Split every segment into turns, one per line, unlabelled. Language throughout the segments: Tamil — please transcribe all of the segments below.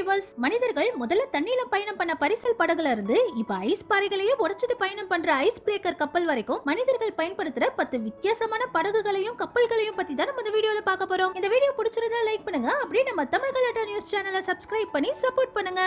வியூவர்ஸ், மனிதர்கள் முதல்ல தண்ணியில பயணம் பண்ண பரிசல் படகுல இருந்து இப்ப ஐஸ் பாறைகளையே உடைச்சிட்டு பயணம் பண்ற ஐஸ் பிரேக்கர் கப்பல் வரைக்கும் மனிதர்கள் பயன்படுத்துற 10 வித்தியாசமான படகுகளையும் கப்பல்களையும் பத்தி தான் நம்ம இந்த வீடியோல பார்க்க போறோம். இந்த வீடியோ பிடிச்சிருந்தா லைக் பண்ணுங்க, அப்படியே நம்ம தமிழ் கலாட்டா நியூஸ் சேனலை சப்ஸ்கிரைப் பண்ணி சப்போர்ட் பண்ணுங்க.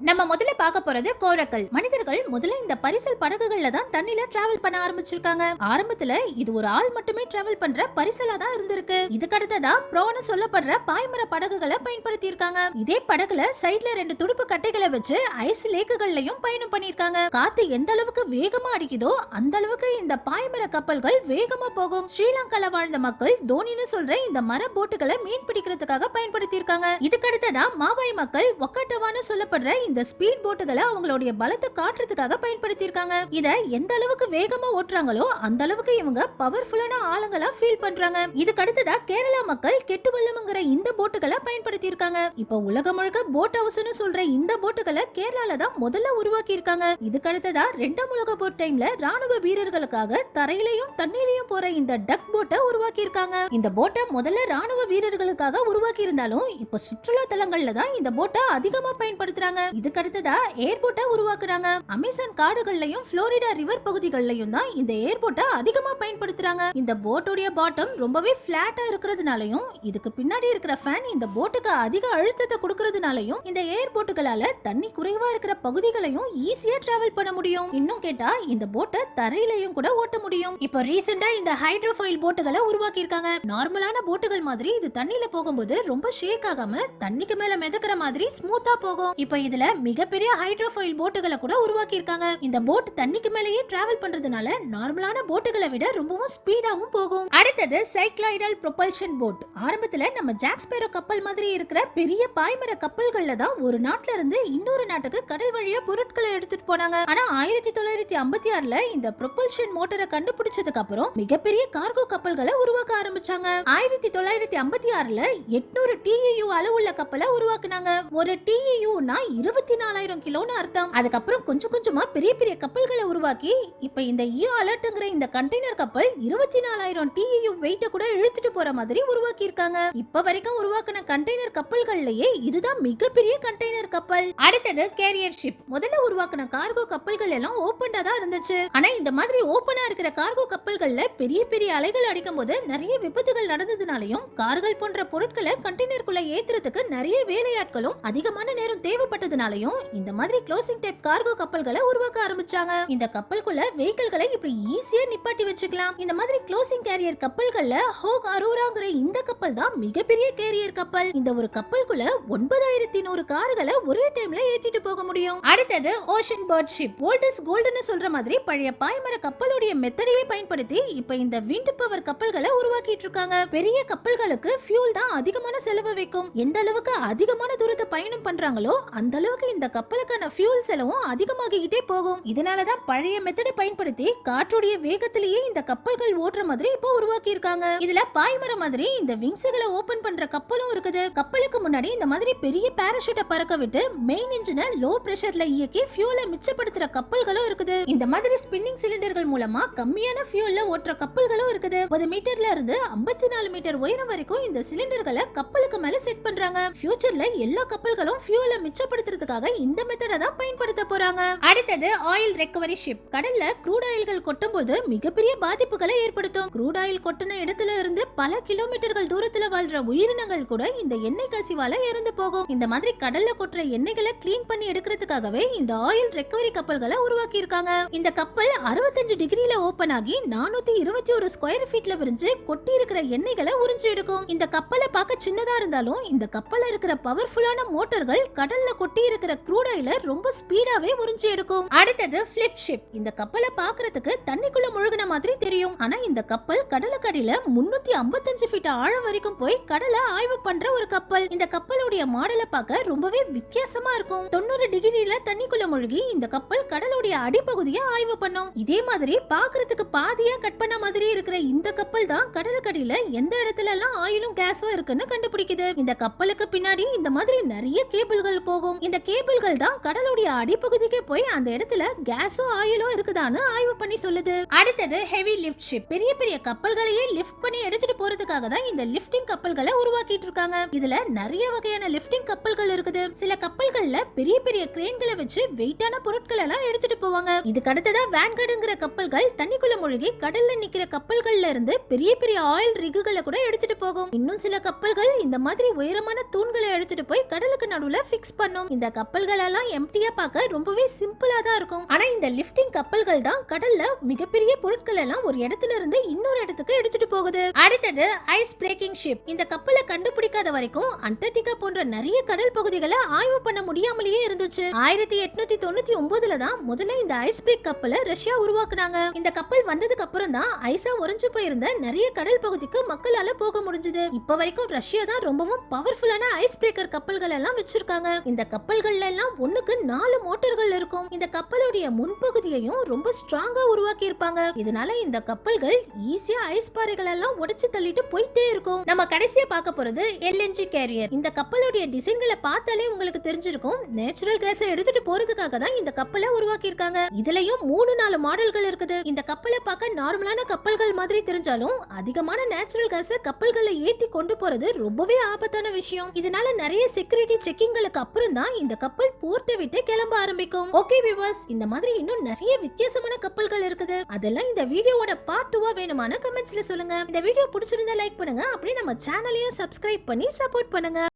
நம்ம முதல்ல பார்க்க போறது கோரக்கல். மனிதர்கள் முதல்ல இந்த பரிசல் படகுகள்ல தான் தண்ணில டிராவல் பண்ண ஆரம்பிச்சிருக்காங்க. ஆரம்பத்துல இது ஒரு ஆள் மட்டுமே டிராவல் பண்ற பரிசலா தான் இருந்திருக்கு. இதுக்கு அடுத்ததா ப்ரோன்னு சொல்லப்படுற பாய்மர படகுகளை பயன்படுத்தி இருக்காங்க. இதே படகுல சைடுல 2 துடுப்பு கட்டைகளை வச்சு ஐஸ் லேக்குகள்லயும் பயணம் பண்ணிருக்காங்க. காத்து எந்த அளவுக்கு வேகமா அடிக்குதோ அந்த அளவுக்கு இந்த பாய்மர கப்பல்கள் வேகமா போகும். ஸ்ரீலங்கால வாழ்ந்த மக்கள் தோனின்னு சொல்ற இந்த மர போட்டுகளை மீன் பிடிக்கிறதுக்காக பயன்படுத்தி இருக்காங்க. இதுக்கு அடுத்ததா மாவாய் மக்கள் ஒக்கட்டவான்னு சொல்லப்படுற இந்த ஸ்பீட் போட்டுகளை அவங்களுடைய பலத்தை காட்டுறதுக்காக பயன்படுத்தி இருக்காங்க. இத எந்த அளவுக்கு வேகமா ஓட்டுறாங்களோ அந்த அளவுக்கு இவங்க பவர்ஃபுல்லான ஆளுங்களா ஃபீல் பண்றாங்க. இதுக்கு அடுத்ததா கேரளா மக்கள் கெட்டுவல்லம்ங்கிற இந்த போட்டுகளை பயன்படுத்தி இருக்காங்க. இப்ப உலகம் முழுக்க போட் ஹவுஸ்னு சொல்ற இந்த போட்டுகளை கேரளால தான் முதல்ல உருவாக்கி இருக்காங்க. இதுக்கு அடுத்ததா 2ஆம் உலக போர் டைம்ல ராணுவ வீரர்களுக்காக தரையிலையும் தண்ணீரையும் போற இந்த டக் போட்டை உருவாக்கி இருக்காங்க. இந்த போட்டை முதல்ல ராணுவ வீரர்களுக்காக உருவாக்கி இருந்தாலும் இப்ப சுற்றுலா தலங்கள்ல தான் இந்த போட்டை அதிகமா பயன்படுத்துறாங்க. இதுக்கு அடுத்ததா ஏர்போர்ட்டை உருவாக்குறாங்க. அமேசான் காடுகள்லயும் புளோரிடா ரிவர் பகுதிகள்லயும் தான் இந்த ஏர்போர்ட்டை அதிகமா பயன்படுத்துறாங்க. இந்த போட்டோட பாட்டம் ரொம்பவே பிளாட்டா இருக்கிறதுனாலயும் இதுக்கு பின்னாடி இருக்கிற ஃபேன் இந்த போட்டுக்கு அதிக அழுத்தத்தை கொடுக்கறதுனாலயும் இந்த ஏர்போர்ட்டுகளால தண்ணி குறைவா இருக்கிற பகுதிகளையும் ஈஸியா டிராவல் பண்ண முடியும். இன்னும் கேட்டா இந்த போட்டை தரையிலையும் கூட ஓட்ட முடியும். இப்போ ரீசெண்டா இந்த ஹைட்ரோஃபாயில் போட்டுகளை உருவாக்கி இருக்காங்க. நார்மலான போட்டுகள் மாதிரி இது தண்ணியில போகும்போது ரொம்ப ஷேக் ஆகாம தண்ணிக்கு மேல மிதக்கிற மாதிரி ஸ்மூத்தா போகும். இப்போ இதுல மிகப்பெரிய ஹைட்ரோஃபாயில் போட்டுகளை கூட உருவாக்கி இருக்காங்க. இந்த போட் தண்ணிக்கு மேலேயே டிராவல் பண்றதுனால நார்மலான போட்டுகளை விட ரொம்பவும் ஸ்பீடாவும் போகும். அடுத்தது சைக்ளாய்டல் ப்ரொபல்ஷன் போட். ஆரம்பத்துல நம்ம ஜாக் ஸ்பேரோ கப்பல் மாதிரி இருக்கிற பெரிய பாய்மர கப்பல்கள்ல தான் ஒரு நாட்டுல இருந்து இன்னொரு நாட்டுக்கு கடல் வழியா பொருட்களை எடுத்துட்டு போனாங்க. ஆனா 1956ல இந்த ப்ரொபல்ஷன் மோட்டரை கண்டுபிடிச்சதுக்கு அப்புறம் மிகப்பெரிய கார்கோ கப்பல்களை உருவாக்க ஆரம்பிச்சாங்க. 1956ல 800 TEU அளவுள்ள கப்பலை உருவாக்குனாங்க. ஒரு TEUனா 24,000 கிலோன்னு அர்த்தம். அதுக்கப்புறம் கொஞ்சம் கொஞ்சமா பெரிய பெரிய கப்பல்களை உருவாக்கி இப்ப இந்த ஈயோ அலர்ட்ங்கிற இந்த கண்டெய்னர் கப்பல் 24,000 TEU வெயிட்ட கூட இழுத்துட்டு போற மாதிரி உருவாக்கி இருக்காங்க. இப்ப வரைக்கும் உருவாக்கின கண்டெய்னர் கப்பல்கள்லயே இதுதான் மிகப்பெரிய கண்டெய்னர் கப்பல். அடுத்தது கேரியர் ஷிப். முதல்ல உருவாக்கின கார்கோ கப்பல்கள் எல்லாம் ஓபன்டா தான் இருந்துச்சு. ஆனா இந்த மாதிரி ஓபனா இருக்கிற கார்கோ கப்பல்கள்ல பெரிய பெரிய அலைகள் அடிக்கும் போது நிறைய விபத்துகள் நடந்ததுனாலையும் கார்கள் போன்ற பொருட்களை கண்டெய்னருக்குள்ள ஏத்துறதுக்கு நிறைய வேலையாட்களும் அதிகமான நேரம் தேவைப்பட்டதுனாலையும் இந்த மாதிரி க்ளோசிங் டைப் கார்கோ கப்பல்களை உருவாக்க ஆரம்பிச்சாங்க. இந்த கப்பலுக்குள்ள வெஹிக்கிள்களை இப்படி ஈஸியா நிப்பாட்டி வச்சுக்கலாம். இந்த மாதிரி க்ளோசிங் கேரியர் கப்பல்கள்ல ஹோக் அரோராங்கிற இந்த கப்பல் தான் மிகப்பெரிய கேரியர் கப்பல். இந்த ஒரு கப்பலுக்குள்ள 9100 கார்களை ஒரே டைம்ல ஏத்திட்டு போக முடியும். அடுத்தது ocean bird ship. Old is கோல்ட்னு சொல்ற மாதிரி பழைய பாய்மர கப்பலுடைய மெத்தடையை பயன்படுத்தி இப்ப இந்த விண்ட் பவர் கப்பல்களை உருவாக்கிட்டு இருக்காங்க. பெரிய கப்பல்களுக்கு ஃபியூல் தான் அதிகமான செலவு வைக்கும். எந்த அளவுக்கு அதிகமான தூரத்தை பயணம் பண்றாங்களோ அந்த அளவுக்கு இந்த கப்பலுக்கான ஃபியூல் செலவும் அதிகமாகிட்டே போகும். இதனாலதான் பழைய மெத்தடை பயன்படுத்தி காற்றுடைய வேகத்திலேயே இந்த கப்பல்கள் ஓட்டுற மாதிரி இப்போ உருவாக்கி இருக்காங்க. இதுல பாய்மரம் மாதிரி இந்த விங்ஸ்களை ஓபன் பண்ற கப்பலும் இருக்குது. கப்பலுக்கு முன்னாடி இந்த மாதிரி பெரிய பாராசூட்டை பறக்க விட்டு மெயின் இன்ஜினை லோ பிரஷர்ல இயக்கி ஃபியூலை மிச்சப்படுத்துற கப்பல்களும் இருக்குது. இந்த மாதிரி ஸ்பின்னிங் சிலிண்டர்கள் மூலமா கம்மியான ஃபியூல்ல ஓட்டுற கப்பல்களும் இருக்குது. 1 மீட்டர்ல இருந்து 54 மீட்டர் உயரம் வரைக்கும் இந்த சிலிண்டர்களை கப்பலுக்கு மேல செட் பண்றாங்க. ஃபியூச்சர்ல எல்லா கப்பல்களும் ஃபியூலை மிச்சப்படுத்துறதுக்காக இந்த மெத்தடை தான் பயன்படுத்த போறாங்க. அடுத்தது ஆயில் ரெக்கவரி ஷிப். கடல்ல க்ரூட் ஆயில்கள் கொட்டும்போது மிகப்பெரிய பாதிப்புகளை ஏற்படுத்தும். க்ரூட் ஆயில் கொட்டின இடத்துல இருந்து பல கிலோமீட்டர்கள் தூரத்துல வாழ்ற உயிரினங்கள் கூட இந்த எண்ணெய் கசிவால இறந்து போகும். இந்த மாதிரி கடல்ல கொட்டுற எண்ணெய்களை கிளீன் பண்ணி எடுக்கிறதுக்காகவே இந்த ஆயில் ரெக்கவரி கப்பல்களை உருவாக்கி இருக்காங்க. இந்த கப்பல் 65 டிகிரில ஓபன் ஆகி 421 ஸ்கொயர் ஃபீட்ல விரிஞ்சு கொட்டி இருக்கிற எண்ணெய்களை உறிஞ்சி எடுக்கும். இந்த கப்பலை பார்க்க சின்னதா இருந்தாலும் இந்த கப்பல்ல இருக்கிற பவர்ஃபுல்லான மோட்டார்கள் கடல்ல கொட்டி இருக்கிற க்ரூட் ஆயில ரொம்ப ஸ்பீடாவே உறிஞ்சி எடுக்கும். அடுத்தது ஃபிளிப் ஷிப். இந்த கப்பலை பார்க்கிறதுக்கு தண்ணிக்குள்ள முழுகின மாதிரி தெரியும். ஆனா இந்த கப்பல் கடலுக்கடியில 355 ஃபீட் ஆழம் வரைக்கும் போய் கடலை ஆய்வு பண்ற ஒரு கப்பல். இந்த கப்பலுடைய மாடலை பார்க்க ரொம்பவே வித்தியாசமா இருக்கும். 90 டிகிரில தண்ணிக்குள்ள முழுகி இந்த கப்பல் கடலுடைய அடிப்பகுதியை ஆய்வு பண்ணும். இதே மாதிரி பார்க்கிறதுக்கு பாதியா கட் பண்ண மாதிரி இருக்கிற இந்த கப்பல் தான் கடலுக்கடியில எந்த இடத்துல எல்லாம் ஆயிலும் கேஸும் இருக்குன்னு கண்டுபிடிக்குது. இந்த கப்பலுக்கு பின்னாடி இந்த மாதிரி நிறைய கேபிள்கள் போகும். இந்த கேபிள்கள் தான் கடலுடைய அடிப்பகுதிக்கு போய் அந்த இடத்துல கேஸோ ஆயிலோ இருக்குதான்னு ஆய்வு பண்ணி சொல்லுது. அடுத்தது ஹெவி லிஃப்ட் ஷிப். பெரிய பெரிய கப்பல்களையே லிஃப்ட் பண்ணி எடுத்துட்டு போறதுக்காக தான் இந்த லிஃப்டிங் கப்பல்களை உருவாக்கிட்டு இருக்காங்க. இதுல நிறைய வகையான லிஃப்டிங் கப்பல்கள் இருக்குது. சில கப்பல் கப்பல்கள்ல பெரிய பெரிய கிரேன்களை வச்சு வெயிட்டான பொருட்கள் எல்லாம் எடுத்துட்டு போவாங்க. இதுக்கு அடுத்ததா வேன்கார்டுங்கிற கப்பல்கள் தண்ணிக்குள்ள மூழ்கி கடல்ல நிக்கிற கப்பல்கள்ல இருந்து பெரிய பெரிய ஆயில் ரிகுகளை கூட எடுத்துட்டு போகும். இன்னும் சில கப்பல்கள் இந்த மாதிரி உயரமான தூண்களை எடுத்துட்டு போய் கடலுக்கு நடுவுல பிக்ஸ் பண்ணும். இந்த கப்பல்கள் எல்லாம் எம்டியா பார்க்க ரொம்பவே சிம்பிளா தான் இருக்கும். ஆனா இந்த லிஃப்டிங் கப்பல்கள் தான் கடல்ல மிகப்பெரிய பொருட்கள் எல்லாம் ஒரு இடத்துல இருந்து இன்னொரு இடத்துக்கு எடுத்துட்டு போகுது. அடுத்தது ஐஸ் பிரேக்கிங் ஷிப். இந்த கப்பலை கண்டுபிடிக்காத வரைக்கும் அண்டார்டிகா போன்ற நிறைய கடல் பகுதிகளை ஆய்வு பண்ண முடியாமலேயே இருந்துச்சு. 1899ல தான் முதல்ல இந்த ஐஸ் பிரேக் கப்பலை ரஷ்யா உருவாக்குனாங்க. இந்த கப்பல் வந்ததுக்கு அப்புறம் தான் ஐஸா உறைஞ்சு போயிருந்த நிறைய கடல் பகுதிக்கு மக்களால போக முடிஞ்சது. இப்ப வரைக்கும் ரஷ்யா தான் ரொம்பவும் பவர்ஃபுல்லான ஐஸ் பிரேக்கர் கப்பல்கள் எல்லாம் வச்சிருக்காங்க. இந்த கப்பல்கள்ல எல்லாம் ஒண்ணுக்கு 4 மோட்டார்கள் இருக்கும். இந்த கப்பலுடைய முன்பகுதியையும் ரொம்ப ஸ்ட்ராங்கா உருவாக்கி இருப்பாங்க. இதனால இந்த கப்பல்கள் ஈஸியா ஐஸ் பாறைகள் எல்லாம் உடைச்சு தள்ளிட்டு போயிட்டே இருக்கும். நம்ம கடைசியா பார்க்க போறது LNG கேரியர். இந்த கப்பலுடைய டிசைன்களை பார்த்தாலே உங்களுக்கு தெரிஞ்சிருக்கும். நேச்சுரல் கேஸை எடுத்துட்டு போறதுக்காக தான் இந்த கப்பலை உருவாக்கி இருக்காங்க. இதுலயும் 3-4 மாடல்கள் இருக்குது. இந்த கப்பலை பார்க்க நார்மலான கப்பல்கள் மாதிரி தெரிஞ்சாலும் அதிகமான நேச்சுரல் கேஸை கப்பல்களை ஏத்தி கொண்டு போறது ரொம்பவே ஆபத்தான விஷயம். இதனால நிறைய செக்யூரிட்டி செக்கிங்களுக்கு அப்புறம் தான் இந்த கப்பல் போர்ட்டை விட்டு கிளம்ப ஆரம்பிக்கும். ஓகே வியூவர்ஸ், இந்த மாதிரி இன்னும் நிறைய வித்தியாசமான கப்பல்கள் இருக்குது. அதெல்லாம் இந்த வீடியோவோட பார்ட் 2 வேணுமான கமெண்ட்ஸ்ல சொல்லுங்க. இந்த வீடியோ பிடிச்சிருந்தா லைக் பண்ணுங்க. அப்படியே நம்ம சேனலையும் சப்ஸ்கிரைப் பண்ணி சப்போர்ட் பண்ணுங்க.